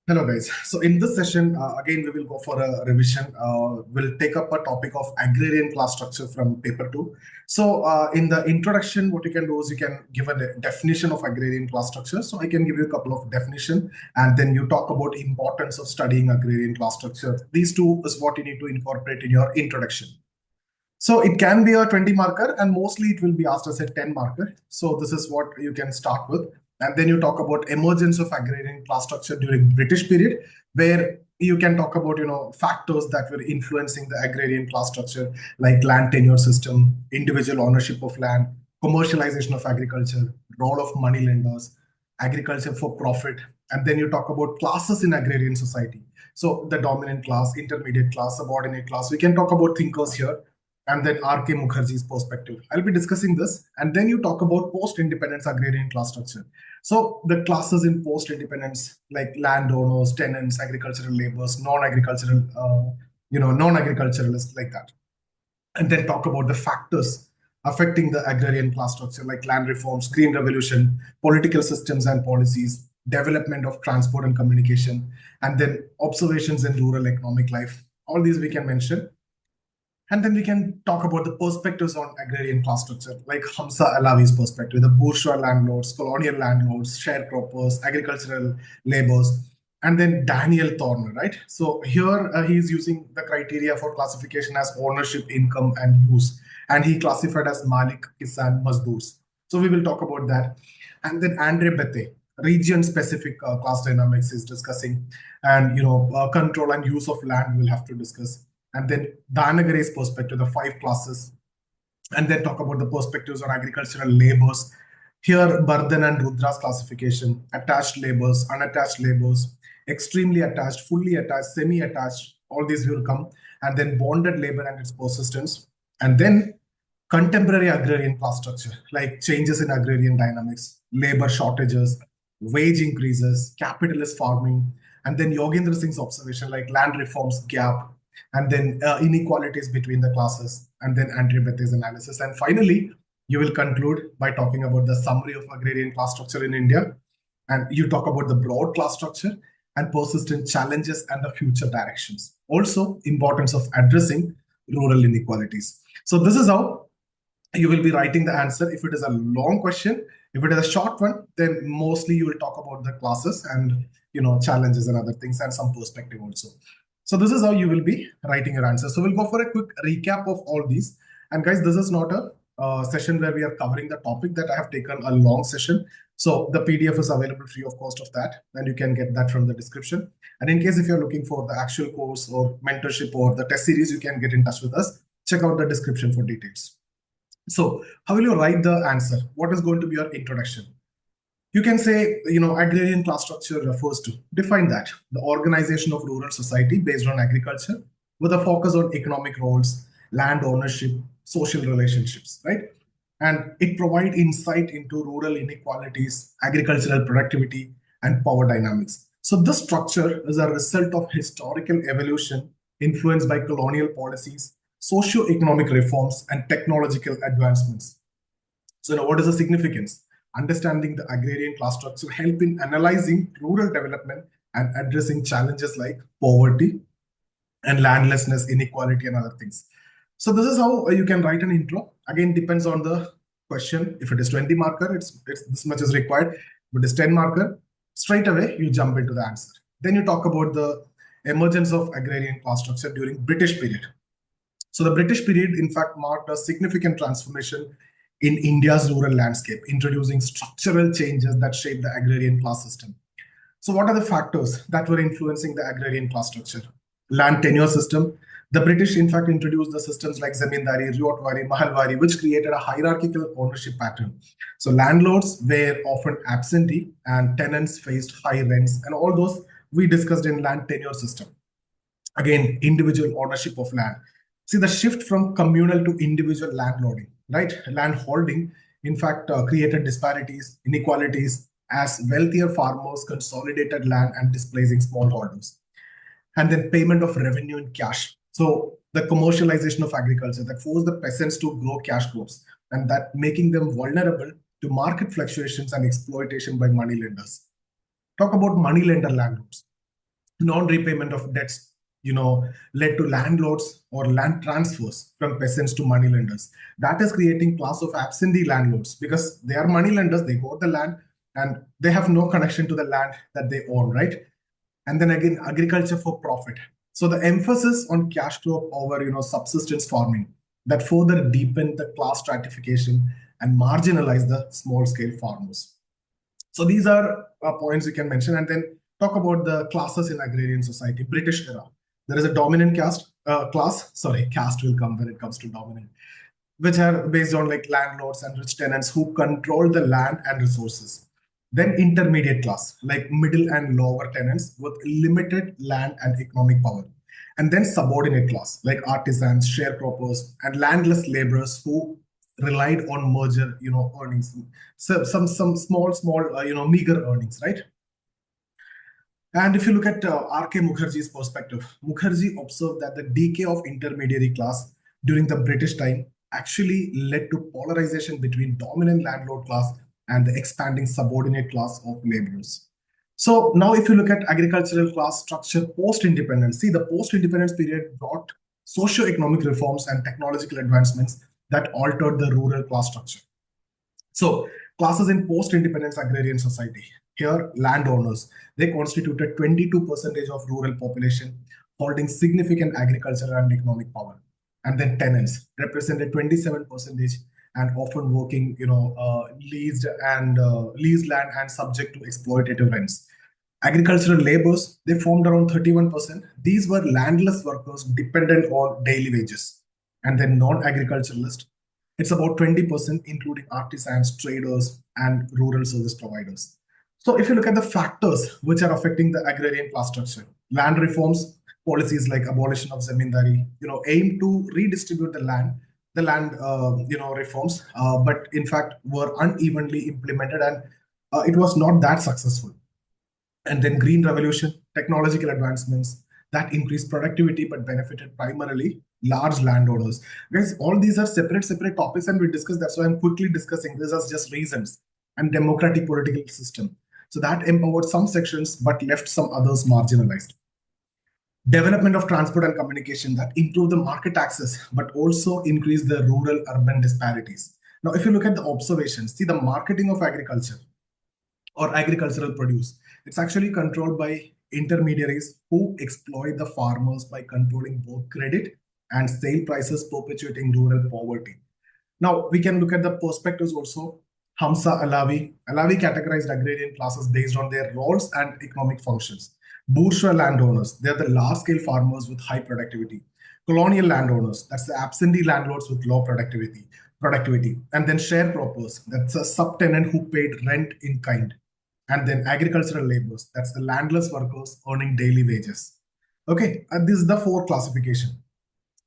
Hello guys. So in this session, again, we will go for a revision. We'll take up a topic of agrarian class structure from paper 2. So in the introduction, what you can do is you can give a definition of agrarian class structure. So I can give you a couple of definition, and then you talk about importance of studying agrarian class structure. These two is what you need to incorporate in your introduction. So it can be a 20 marker, and mostly it will be asked as a 10 marker. So this is what you can start with. And then you talk about emergence of agrarian class structure during British period, where you can talk about, factors that were influencing the agrarian class structure, like land tenure system, individual ownership of land, commercialization of agriculture, role of money lenders, agriculture for profit. And then you talk about classes in agrarian society. So the dominant class, intermediate class, subordinate class. We can talk about thinkers here, and then R.K. Mukherjee's perspective. I'll be discussing this. And then you talk about post-independence agrarian class structure. So the classes in post-independence, like landowners, tenants, agricultural laborers, non-agriculturalists, like that. And then talk about the factors affecting the agrarian class structure, like land reforms, green revolution, political systems and policies, development of transport and communication, and then observations in rural economic life. All these we can mention. And then we can talk about the perspectives on agrarian class structure, like Hamza Alavi's perspective, the bourgeois landlords, colonial landlords, sharecroppers, agricultural laborers, and then Daniel Thorner, right? So here he's using the criteria for classification as ownership, income, and use. And he classified as Malik, Kisan, Mazdoors. So we will talk about that. And then Andre Beteille, region-specific class dynamics is discussing. And, control and use of land we'll have to discuss. And then Danagare's perspective, the 5 classes, and then talk about the perspectives on agricultural labors. Here, Bardhan and Rudra's classification, attached labors, unattached labors, extremely attached, fully attached, semi-attached, all these will come. And then bonded labor and its persistence. And then contemporary agrarian class structure, like changes in agrarian dynamics, labor shortages, wage increases, capitalist farming, and then Yogendra Singh's observation, like land reforms gap, and then inequalities between the classes, and then Andre Beteille's analysis. And finally, you will conclude by talking about the summary of agrarian class structure in India, and you talk about the broad class structure and persistent challenges and the future directions. Also, importance of addressing rural inequalities. So this is how you will be writing the answer. If it is a long question, if it is a short one, then mostly you will talk about the classes and challenges and other things, and some perspective also. So this is how you will be writing your answer. So we'll go for a quick recap of all these. And guys, this is not a session where we are covering the topic that I have taken a long session. So the PDF is available free of cost of that, and you can get that from the description. And in case if you're looking for the actual course or mentorship or the test series, you can get in touch with us. Check out the description for details. So how will you write the answer? What is going to be your introduction? You can say, agrarian class structure refers to, define that, the organization of rural society based on agriculture with a focus on economic roles, land ownership, social relationships, right? And it provides insight into rural inequalities, agricultural productivity, and power dynamics. So this structure is a result of historical evolution influenced by colonial policies, socio-economic reforms, and technological advancements. So now what is the significance? Understanding the agrarian class structure help in analyzing rural development and addressing challenges like poverty and landlessness, inequality, and other things. So this is how you can write an intro. Again, depends on the question. If it is 20 marker, it's this much is required. If it is 10 marker, straight away you jump into the answer. Then you talk about the emergence of agrarian class structure during British period. So the British period, in fact, marked a significant transformation in India's rural landscape, introducing structural changes that shape the agrarian class system. So what are the factors that were influencing the agrarian class structure? Land tenure system. The British, in fact, introduced the systems like zamindari, riotwari, mahalwari, which created a hierarchical ownership pattern. So landlords were often absentee and tenants faced high rents, and all those we discussed in land tenure system. Again, individual ownership of land. See, the shift from communal to individual landlording, right? Land holding, in fact, created disparities, inequalities, as wealthier farmers consolidated land and displacing smallholders. And then payment of revenue in cash. So the commercialization of agriculture that forced the peasants to grow cash crops, and that making them vulnerable to market fluctuations and exploitation by money lenders. Talk about money lender landlords. Non-repayment of debts, led to landlords or land transfers from peasants to moneylenders. That is creating class of absentee landlords because they are moneylenders, they got the land and they have no connection to the land that they own, right? And then again, agriculture for profit. So the emphasis on cash crop over, subsistence farming that further deepened the class stratification and marginalized the small scale farmers. So these are points we can mention, and then talk about the classes in agrarian society. British era, there is a dominant caste will come when it comes to dominant, which are based on like landlords and rich tenants who control the land and resources. Then intermediate class, like middle and lower tenants with limited land and economic power. And then subordinate class, like artisans, sharecroppers, and landless laborers who relied on merger, earnings. So some small, meager earnings, right? And if you look at R.K. Mukherjee's perspective, Mukherjee observed that the decay of intermediary class during the British time actually led to polarization between dominant landlord class and the expanding subordinate class of laborers. So now if you look at agricultural class structure post-independence, see the post-independence period brought socio-economic reforms and technological advancements that altered the rural class structure. So classes in post-independence agrarian society. Here, landowners, they constituted 22% of rural population, holding significant agricultural and economic power. And then tenants represented 27% and often working, leased land and subject to exploitative rents. Agricultural laborers, they formed around 31%. These were landless workers dependent on daily wages. And then non-agriculturalist, it's about 20%, including artisans, traders, and rural service providers. So if you look at the factors which are affecting the agrarian class structure, land reforms, policies like abolition of zamindari, aim to redistribute the land, reforms, but in fact were unevenly implemented and it was not that successful. And then green revolution, technological advancements that increased productivity but benefited primarily large landowners. Guys, all these are separate topics and we discuss. That's why I'm quickly discussing this as just reasons. And democratic political system, so that empowered some sections but left some others marginalized. Development of transport and communication that improved the market access but also increased the rural urban disparities. Now if you look at the observations, see the marketing of agriculture or agricultural produce, it's actually controlled by intermediaries who exploit the farmers by controlling both credit and sale prices, perpetuating rural poverty. Now, we can look at the perspectives also. Hamza Alavi. Alavi categorized agrarian classes based on their roles and economic functions. Bourgeois landowners, they're the large-scale farmers with high productivity. Colonial landowners, that's the absentee landlords with low productivity. And then sharecroppers, that's a subtenant who paid rent in kind. And then agricultural laborers, that's the landless workers earning daily wages. Okay, and this is the four classification.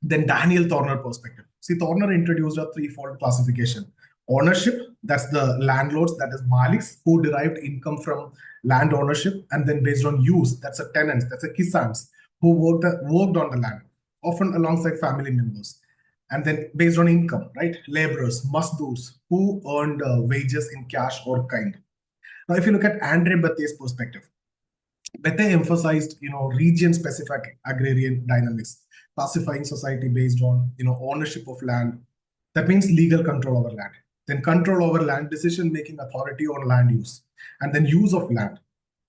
Then Daniel Thorner perspective. See, Thorner introduced a threefold classification. Ownership, that's the landlords, that is maliks, who derived income from land ownership. And then based on use, that's a tenants, that's a kisans, who worked on the land, often alongside family members. And then based on income, right? Laborers, masdurs, who earned wages in cash or kind. Now, if you look at Andre Beteille's perspective, Beteille emphasized, region-specific agrarian dynamics, classifying society based on, ownership of land. That means legal control over land. Then control over land, decision-making authority on land use, and then use of land.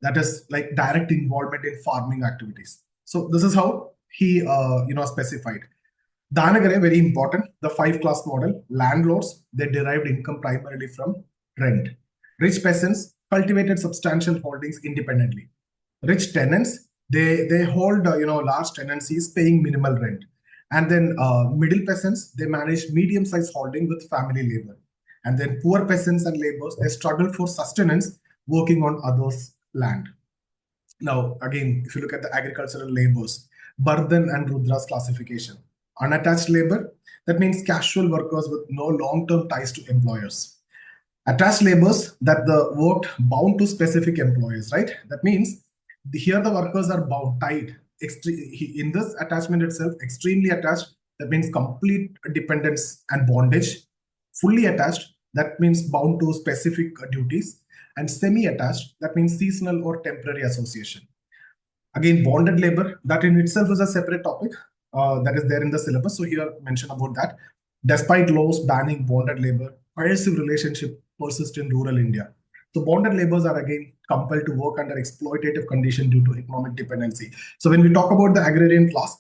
That is like direct involvement in farming activities. So this is how he, specified. Danagare, very important, the five-class model. Landlords, they derived income primarily from rent. Rich peasants cultivated substantial holdings independently. Rich tenants, they hold large tenancies paying minimal rent. And then middle peasants, they manage medium-sized holding with family labor. And then poor peasants and laborers, they struggle for sustenance working on others' land. Now, again, if you look at the agricultural labors, Bardhan and Rudra's classification. Unattached labor, that means casual workers with no long-term ties to employers. Attached laborers, that the worked bound to specific employers, right? That means here the workers are bound, tied. In this attachment itself, extremely attached, that means complete dependence and bondage. Fully attached, that means bound to specific duties. And semi-attached, that means seasonal or temporary association. Again, bonded labor, that in itself is a separate topic that is there in the syllabus. So here mention about that. Despite laws banning bonded labor, coercive relationship persist in rural India. So bonded laborers are again compelled to work under exploitative conditions due to economic dependency. So when we talk about the agrarian class,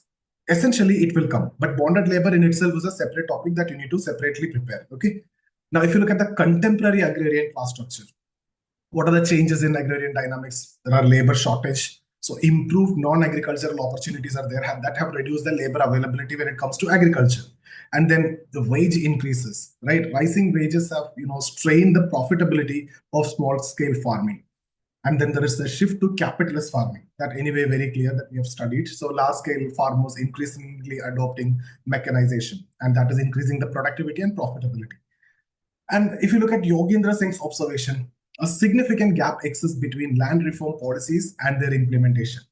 essentially it will come. But bonded labor in itself is a separate topic that you need to separately prepare. Okay. Now, if you look at the contemporary agrarian class structure, what are the changes in agrarian dynamics? There are labor shortage. So improved non-agricultural opportunities are there that have reduced the labor availability when it comes to agriculture. And then the wage increases, right? Rising wages have, strained the profitability of small-scale farming. And then there is the shift to capitalist farming, that anyway very clear that we have studied. So large-scale farmers increasingly adopting mechanization, and that is increasing the productivity and profitability. And if you look at Yogendra Singh's observation, a significant gap exists between land reform policies and their implementation.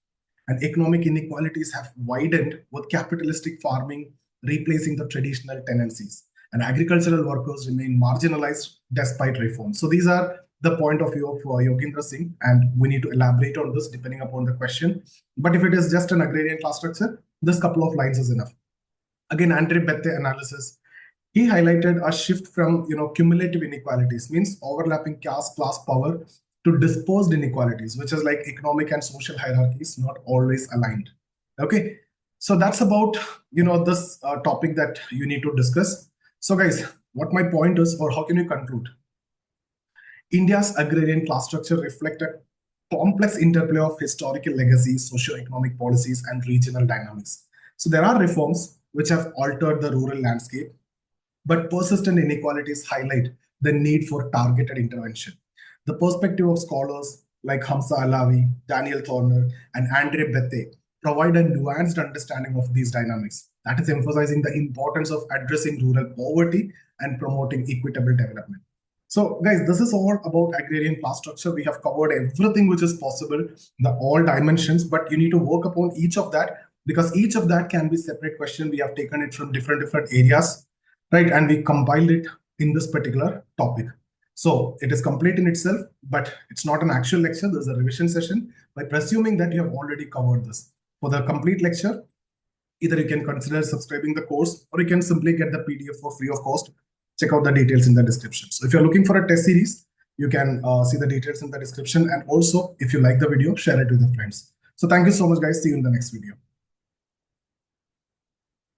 And economic inequalities have widened with capitalistic farming replacing the traditional tenancies. And agricultural workers remain marginalized despite reforms. So these are the point of view of Yogendra Singh, and we need to elaborate on this depending upon the question. But if it is just an agrarian class structure, this couple of lines is enough. Again, Andre Beteille analysis, he highlighted a shift from cumulative inequalities, means overlapping caste class power, to dispersed inequalities, which is like economic and social hierarchies not always aligned. Okay, so that's about this topic that you need to discuss. So guys, what my point is, or how can you conclude? India's agrarian class structure reflects a complex interplay of historical legacies, socio-economic policies, and regional dynamics. So there are reforms which have altered the rural landscape, but persistent inequalities highlight the need for targeted intervention. The perspective of scholars like Hamza Alavi, Daniel Thorner, and Andre Beteille provide a nuanced understanding of these dynamics, that is emphasizing the importance of addressing rural poverty and promoting equitable development. So guys, this is all about agrarian class structure. We have covered everything which is possible, the all dimensions, but you need to work upon each of that, because each of that can be separate question. We have taken it from different areas, right? And we compiled it in this particular topic. So it is complete in itself, but it's not an actual lecture. There's a revision session by presuming that you have already covered this. For the complete lecture, either you can consider subscribing the course, or you can simply get the PDF for free of cost. Check out the details in the description. So if you're looking for a test series, you can see the details in the description. And also, if you like the video, share it with your friends. So thank you so much, guys. See you in the next video.